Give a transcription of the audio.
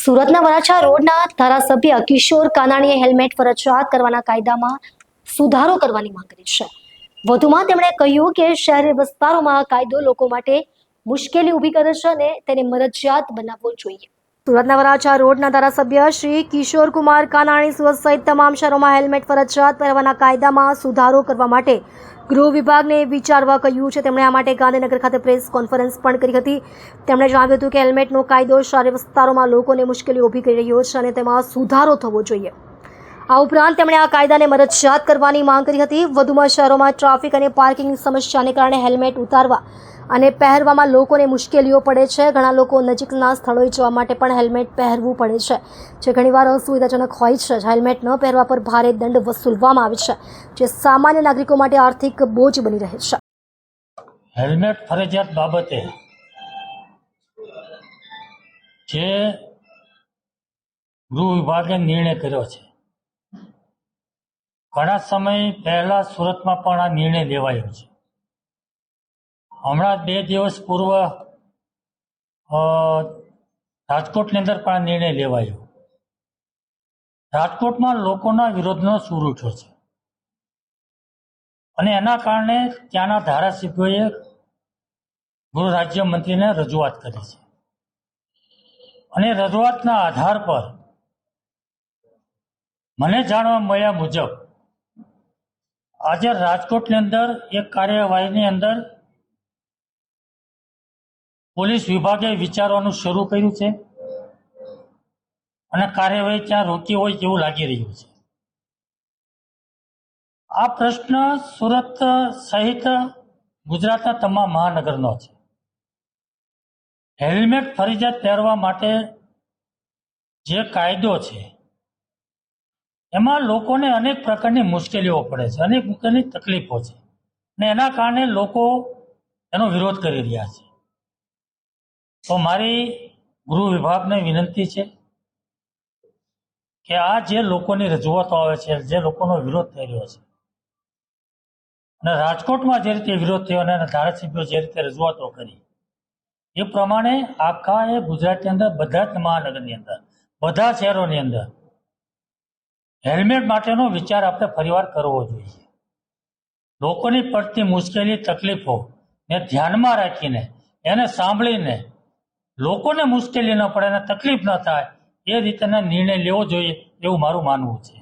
સુરતના વરાછા રોડના ધારાસભ્ય કિશોર કાનાણીએ હેલ્મેટ ફરજિયાત કરવાના કાયદામાં સુધારો કરવાની માંગ કરી છે. વધુમાં તેમણે કહ્યું કે શહેરી વિસ્તારોમાં આ કાયદો લોકો માટે મુશ્કેલી ઊભી કરે છે અને તેને ફરજિયાત બનાવવો જોઈએ. સુરતના વરાછા રોડના ધારાસભ્ય શ્રી કિશોર કુમાર કાનાણી સુરત સહિત તમામ શહેરોમાં હેલ્મેટ ફરજિયાત પહેરવાના કાયદામાં સુધારો કરવા માટે ગૃહ વિભાગને વિચારવા કહ્યું છે. તેમણે આ માટે ગાંધીનગર ખાતે પ્રેસ કોન્ફરન્સ પણ કરી હતી. તેમણે જણાવ્યું હતું કે હેલ્મેટનો કાયદો શહેરી વિસ્તારોમાં લોકોને મુશ્કેલી ઊભી કરી રહ્યો છે અને તેમાં સુધારો થવો જોઈએ. આ ઉપરાંત તેમણે આ કાયદાને ફરજિયાત કરવાની માંગ કરી હતી. વધુમાં શહેરોમાં ટ્રાફિક અને પાર્કિંગની સમસ્યાને કારણે હેલ્મેટ ઉતારવા અને પહેરવામાં લોકોને મુશ્કેલીઓ પડે છે. ઘણા લોકો નજીકના સ્થળોએ જવા માટે પણ હેલ્મેટ પહેરવું પડે છે, જે ઘણીવાર અસુવિધાજનક હોય છે. હેલ્મેટ ન પહેરવા પર ભારે દંડ વસૂલવામાં આવે છે, જે સામાન્ય નાગરિકો માટે આર્થિક બોજ બની રહે છે. હેલ્મેટ ફરજિયાત બાબતે જે ગૃહ વિભાગે નિર્ણય કર્યો છે, ઘણા સમય પહેલા સુરતમાં પણ આ નિર્ણય લેવાયો છે. હમણાં 2 દિવસ પૂર્વ રાજકોટની અંદર પણ આ નિર્ણય લેવાયો. રાજકોટમાં લોકોના વિરોધનો સૂર ઉઠ્યો છે અને એના કારણે ત્યાંના ધારાસભ્યોએ ગૃહ રાજ્યમંત્રીને રજૂઆત કરી છે અને રજૂઆતના આધાર પર મને જાણવા મળ્યા મુજબ આજે રાજકોટની અંદર એક કાર્યવાહીની અંદર પોલીસ વિભાગે વિચારવાનું શરૂ કર્યું છે અને કાર્યવાહી ત્યાં રોકી હોય તેવું લાગી રહ્યું છે. આ પ્રશ્ન સુરત સહિત ગુજરાતના તમામ મહાનગરનો છે. હેલ્મેટ ફરજિયાત પહેરવા માટે જે કાયદો છે એમાં લોકોને અનેક પ્રકારની મુશ્કેલીઓ પડે છે, અનેક પ્રકારની તકલીફો છે અને એના કારણે લોકો એનો વિરોધ કરી રહ્યા છે. તો મારી ગૃહ વિભાગને વિનંતી છે કે આ જે લોકોની રજૂઆતો આવે છે, જે લોકોનો વિરોધ થઈ રહ્યો છે અને રાજકોટમાં જે રીતે વિરોધ થયો અને ધારાસભ્યો જે રીતે રજૂઆતો કરી એ પ્રમાણે આખા એ ગુજરાતની અંદર બધા જ મહાનગરની અંદર બધા શહેરોની અંદર હેલ્મેટ માટેનો વિચાર આપણે ફરીવાર કરવો જોઈએ. લોકોની પડતી મુશ્કેલી તકલીફો ને ધ્યાનમાં રાખીને એને સાંભળીને લોકોને મુશ્કેલી ન પડે અને તકલીફ ન થાય એ રીતેના નિર્ણય લેવો જોઈએ એવું મારું માનવું છે.